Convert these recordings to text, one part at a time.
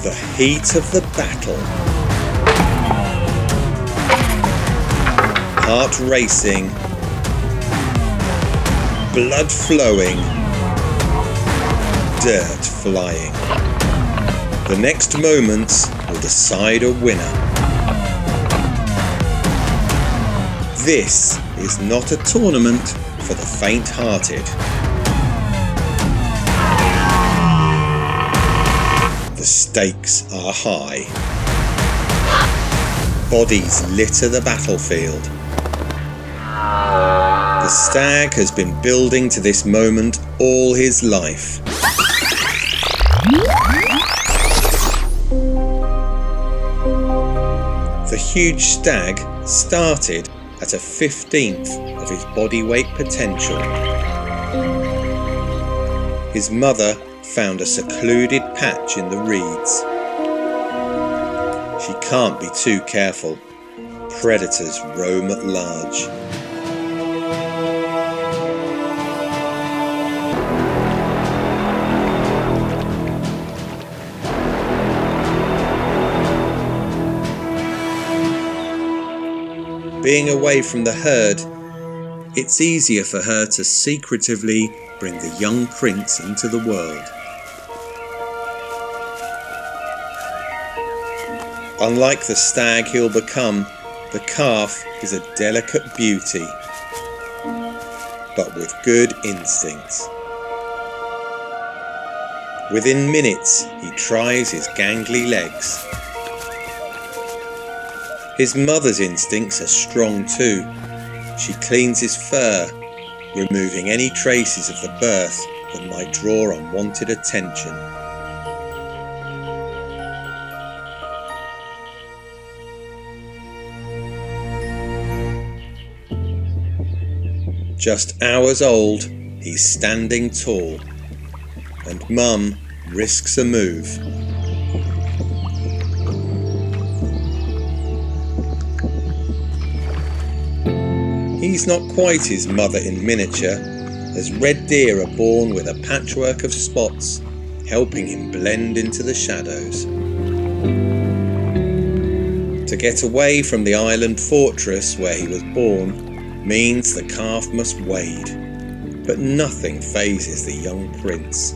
The heat of the battle. Heart racing. Blood flowing. Dirt flying. The next moments will decide a winner. This is not a tournament for the faint-hearted. The stakes are high. Bodies litter the battlefield. The stag has been building to this moment all his life. The huge stag started at a 15th of his body weight potential. His mother found a secluded patch in the reeds. She can't be too careful. Predators roam at large. Being away from the herd, it's easier for her to secretively bring the young prince into the world. Unlike the stag he'll become, the calf is a delicate beauty, but with good instincts. Within minutes, he tries his gangly legs. His mother's instincts are strong too. She cleans his fur, removing any traces of the birth that might draw unwanted attention. Just hours old, he's standing tall, and Mum risks a move. He's not quite his mother in miniature, as red deer are born with a patchwork of spots, helping him blend into the shadows. To get away from the island fortress where he was born means the calf must wade, but nothing phases the young prince.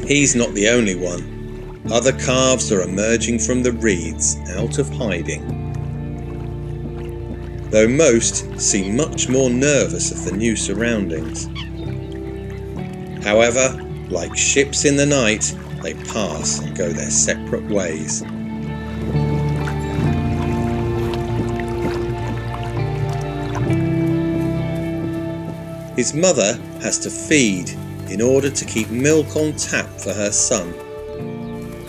He's not the only one. Other calves are emerging from the reeds out of hiding, though most seem much more nervous of the new surroundings. However, like ships in the night, they pass and go their separate ways. His mother has to feed in order to keep milk on tap for her son.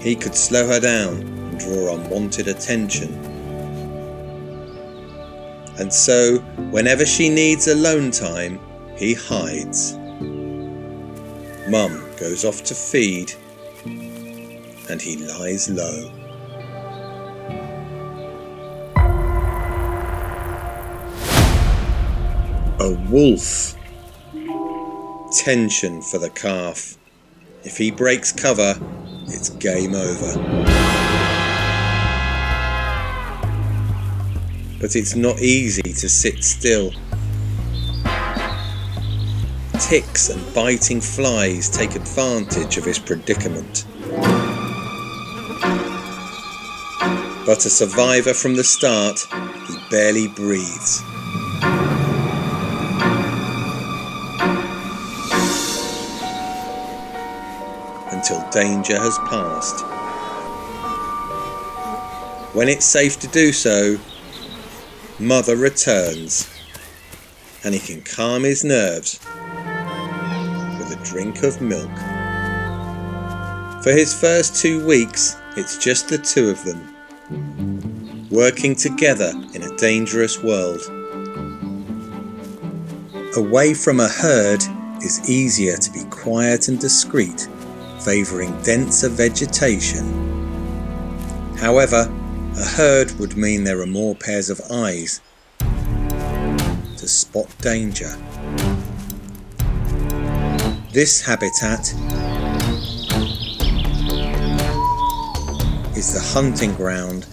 He could slow her down and draw unwanted attention. And so, whenever she needs alone time, he hides. Mum goes off to feed, and he lies low. A wolf. Tension for the calf. If he breaks cover, it's game over. But it's not easy to sit still. Ticks and biting flies take advantage of his predicament. But a survivor from the start, he barely breathes. Until danger has passed. When it's safe to do so, Mother returns, and he can calm his nerves with a drink of milk. For his first 2 weeks, it's just the two of them, working together in a dangerous world. Away from a herd is easier to be quiet and discreet, favouring denser vegetation. However, a herd would mean there are more pairs of eyes to spot danger. This habitat is the hunting ground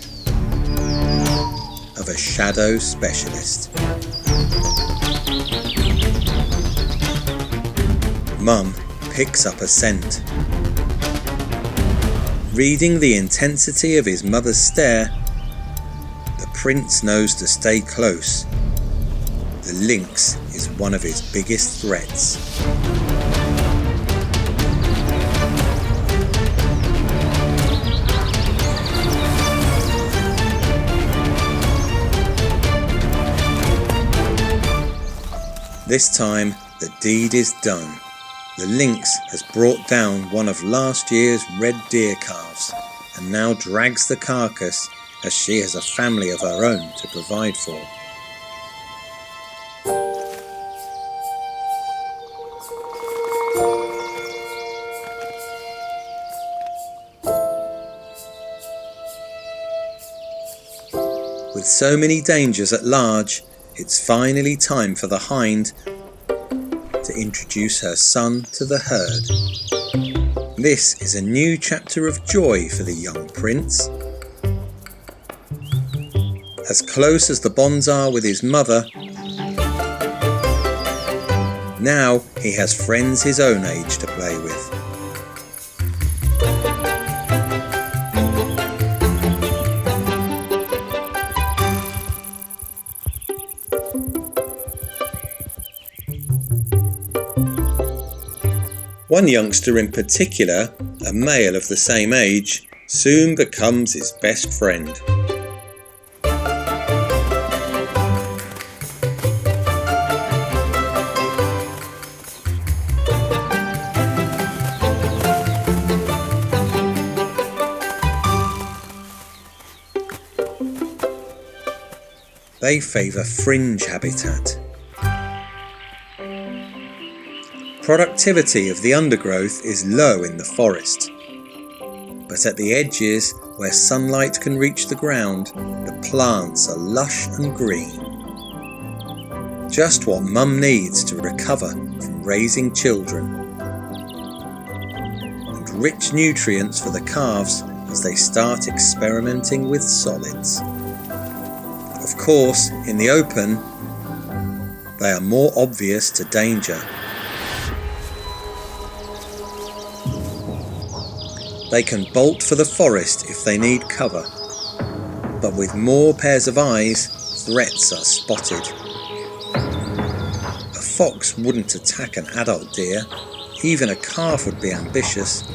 of a shadow specialist. Mum picks up a scent. Reading the intensity of his mother's stare, the prince knows to stay close. The lynx is one of his biggest threats. This time, the deed is done. The lynx has brought down one of last year's red deer calves and now drags the carcass as she has a family of her own to provide for. With so many dangers at large, it's finally time for the hind to introduce her son to the herd. This is a new chapter of joy for the young prince. As close as the bonds are with his mother, now he has friends his own age to play with. One youngster in particular, a male of the same age, soon becomes his best friend. They favour fringe habitat. Productivity of the undergrowth is low in the forest, but at the edges, where sunlight can reach the ground, the plants are lush and green. Just what Mum needs to recover from raising children. And rich nutrients for the calves as they start experimenting with solids. Of course, in the open, they are more obvious to danger. They can bolt for the forest if they need cover, but with more pairs of eyes, threats are spotted. A fox wouldn't attack an adult deer, even a calf would be ambitious,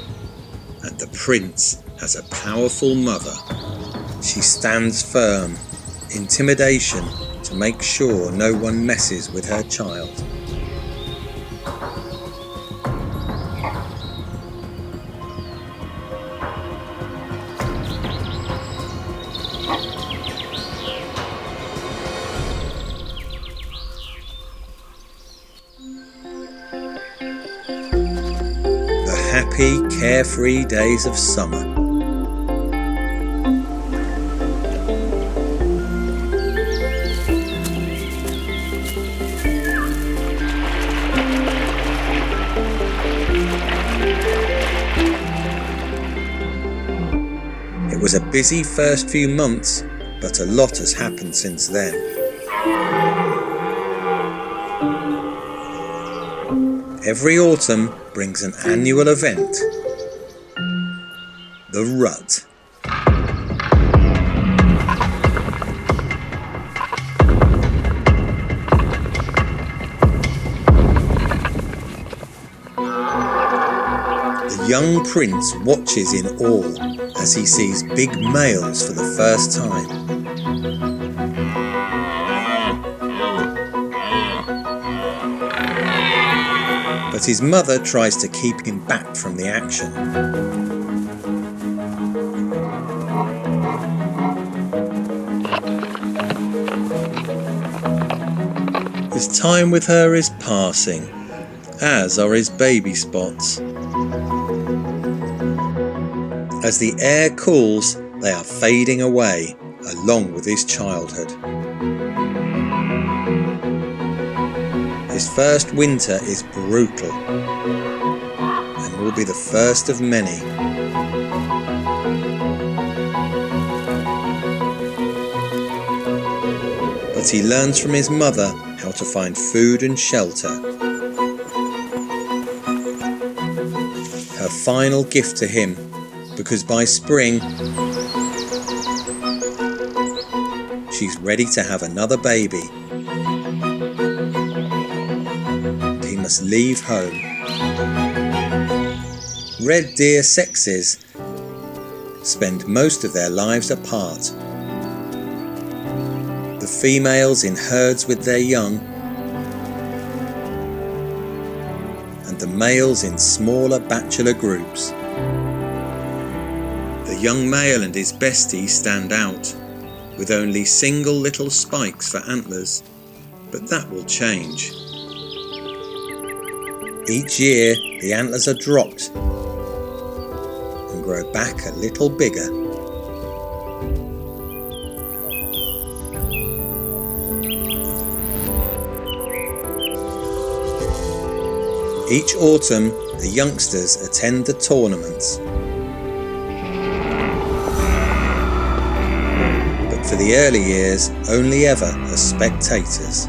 and the prince has a powerful mother. She stands firm, intimidation to make sure no one messes with her child. Happy, carefree days of summer. It was a busy first few months, but a lot has happened since then. Every autumn brings an annual event, the Rut. The young prince watches in awe as he sees big males for the first time. But his mother tries to keep him back from the action. His time with her is passing, as are his baby spots. As the air cools, they are fading away, along with his childhood. His first winter is brutal. will be the first of many. But he learns from his mother how to find food and shelter. Her final gift to him, because by spring she's ready to have another baby. He must leave home. Red deer sexes spend most of their lives apart. The females in herds with their young, and the males in smaller bachelor groups. The young male and his bestie stand out, with only single little spikes for antlers, but that will change. Each year the antlers are dropped and grow back a little bigger. Each autumn the youngsters attend the tournaments. For the early years, only ever as spectators.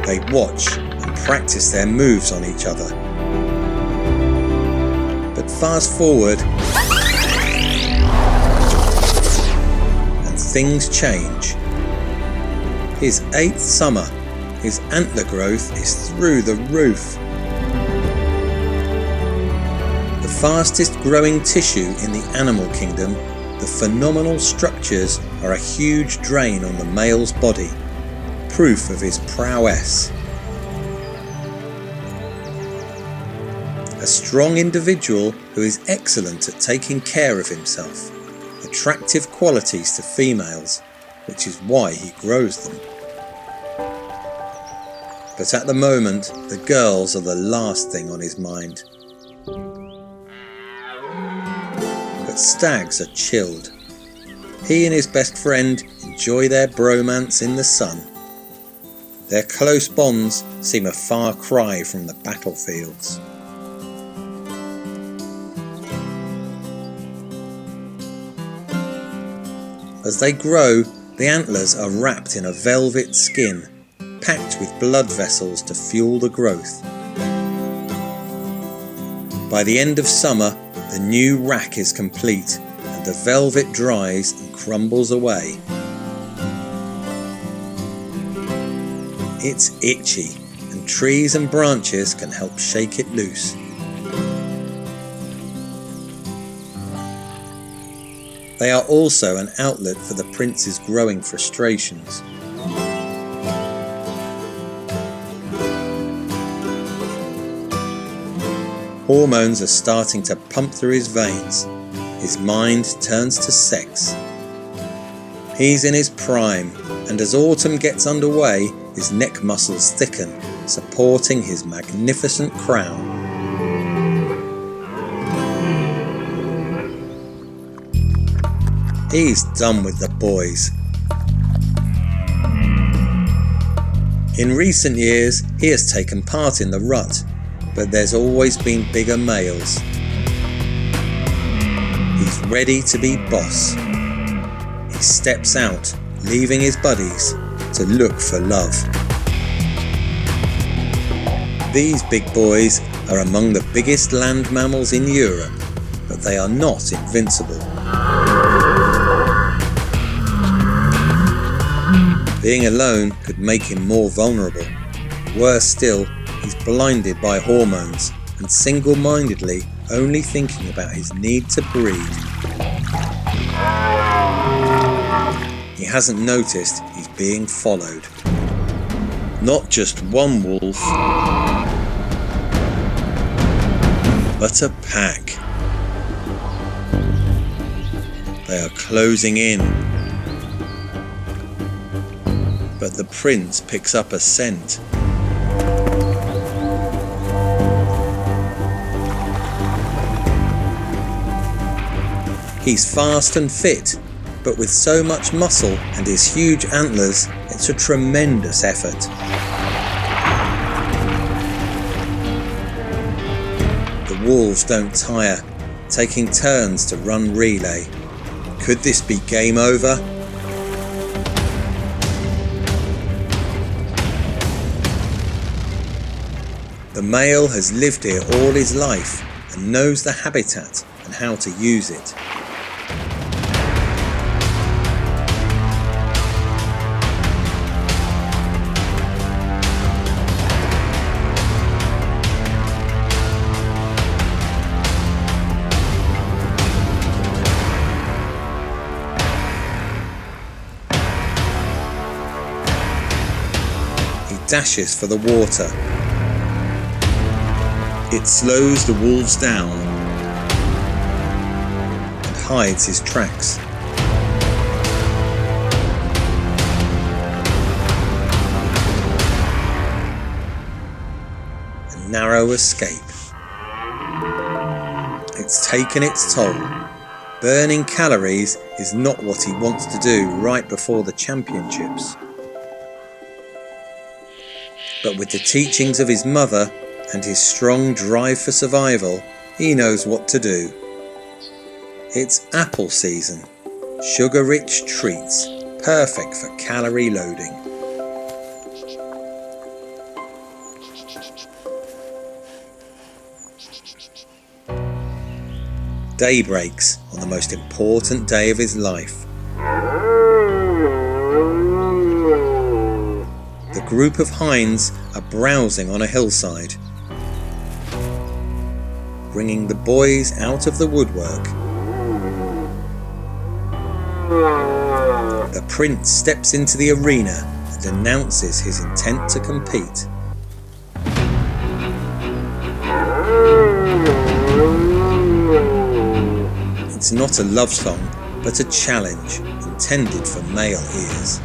They watch and practice their moves on each other. But fast forward, and things change. His 8th summer, his antler growth is through the roof. The fastest growing tissue in the animal kingdom, the phenomenal structures are a huge drain on the male's body, proof of his prowess. A strong individual who is excellent at taking care of himself, attractive qualities to females, which is why he grows them. But at the moment, the girls are the last thing on his mind. But stags are chilled. He and his best friend enjoy their bromance in the sun. Their close bonds seem a far cry from the battlefields. As they grow, the antlers are wrapped in a velvet skin, packed with blood vessels to fuel the growth. By the end of summer, the new rack is complete and the velvet dries and crumbles away. It's itchy and trees and branches can help shake it loose. They are also an outlet for the prince's growing frustrations. Hormones are starting to pump through his veins. His mind turns to sex. He's in his prime, and as autumn gets underway, his neck muscles thicken, supporting his magnificent crown. He's done with the boys. In recent years, he has taken part in the rut, but there's always been bigger males. He's ready to be boss. He steps out, leaving his buddies to look for love. These big boys are among the biggest land mammals in Europe, but they are not invincible. Being alone could make him more vulnerable. Worse still, he's blinded by hormones and single-mindedly only thinking about his need to breed. He hasn't noticed he's being followed. Not just one wolf, but a pack. They are closing in. But the prince picks up a scent. He's fast and fit, but with so much muscle and his huge antlers, it's a tremendous effort. The wolves don't tire, taking turns to run relay. Could this be game over? The male has lived here all his life and knows the habitat and how to use it. He dashes for the water. It slows the wolves down and hides his tracks. A narrow escape. It's taken its toll. Burning calories is not what he wants to do right before the championships. But with the teachings of his mother and his strong drive for survival, he knows what to do. It's apple season. Sugar-rich treats, perfect for calorie loading. Day breaks on the most important day of his life. The group of hinds are browsing on a hillside, bringing the boys out of the woodwork. The prince steps into the arena and announces his intent to compete. It's not a love song, but a challenge intended for male ears.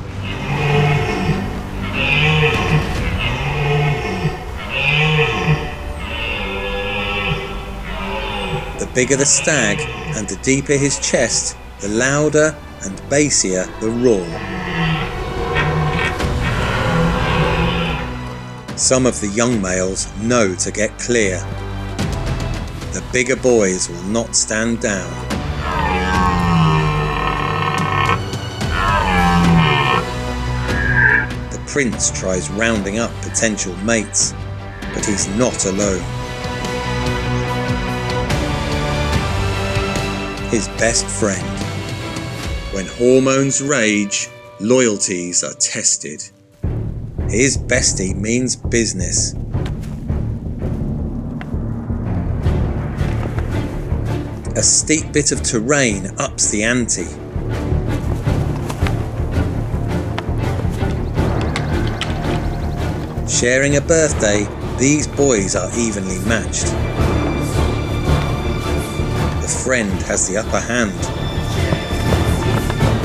The bigger the stag and the deeper his chest, the louder and bassier the roar. Some of the young males know to get clear. The bigger boys will not stand down. The prince tries rounding up potential mates, but he's not alone. His best friend. When hormones rage, loyalties are tested. His bestie means business. A steep bit of terrain ups the ante. Sharing a birthday, these boys are evenly matched. The friend has the upper hand,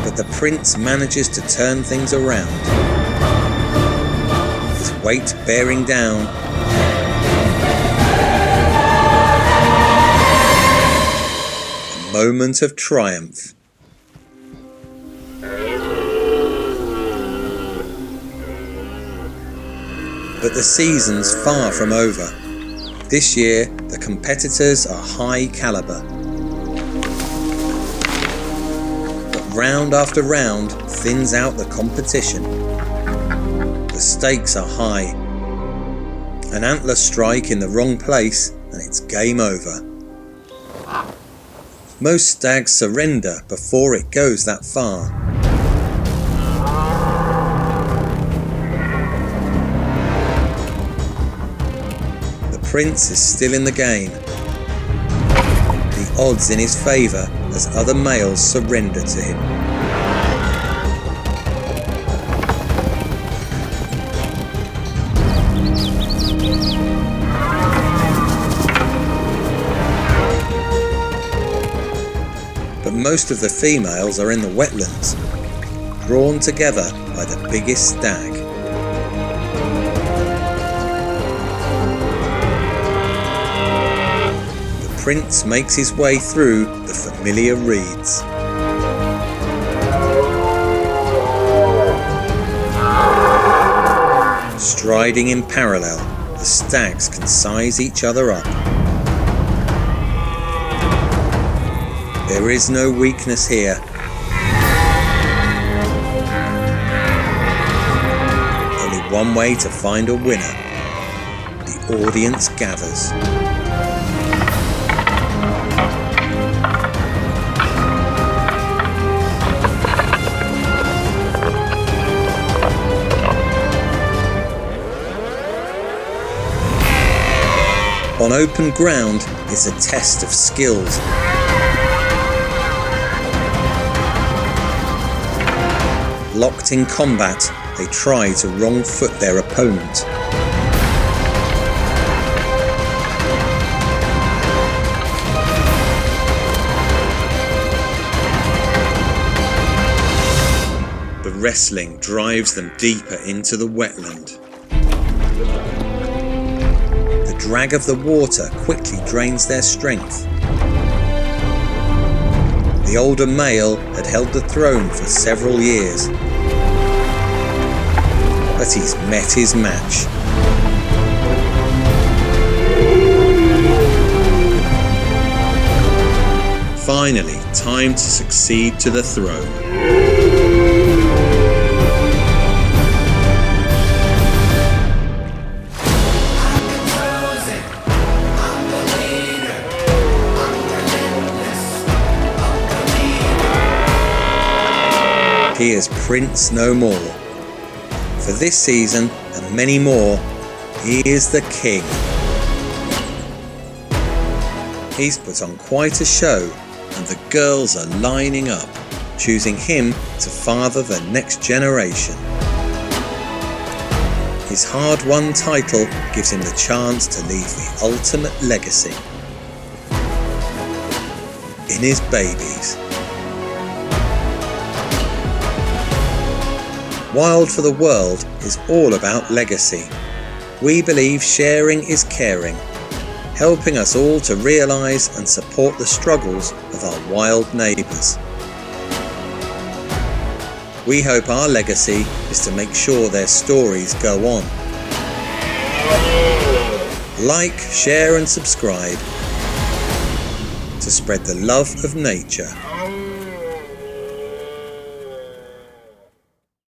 but the prince manages to turn things around. His weight bearing down, a moment of triumph. But the season's far from over. This year, the competitors are high caliber. Round after round thins out the competition. The stakes are high. An antler strike in the wrong place and it's game over. Most stags surrender before it goes that far. The prince is still in the game. The odds in his favour as other males surrender to him. But most of the females are in the wetlands, drawn together by the biggest stag. The prince makes his way through the familiar reeds. Striding in parallel, the stags can size each other up. There is no weakness here. Only one way to find a winner. The audience gathers. On open ground is a test of skills. Locked in combat, they try to wrong foot their opponent. The wrestling drives them deeper into the wetland. The drag of the water quickly drains their strength. The older male had held the throne for several years, but he's met his match. Finally, time to succeed to the throne. He is Prince no more. For this season and many more, he is the king. He's put on quite a show, and the girls are lining up, choosing him to father the next generation. His hard-won title gives him the chance to leave the ultimate legacy in his babies. Wild for the World is all about legacy. We believe sharing is caring, helping us all to realise and support the struggles of our wild neighbours. We hope our legacy is to make sure their stories go on. Like, share and subscribe to spread the love of nature.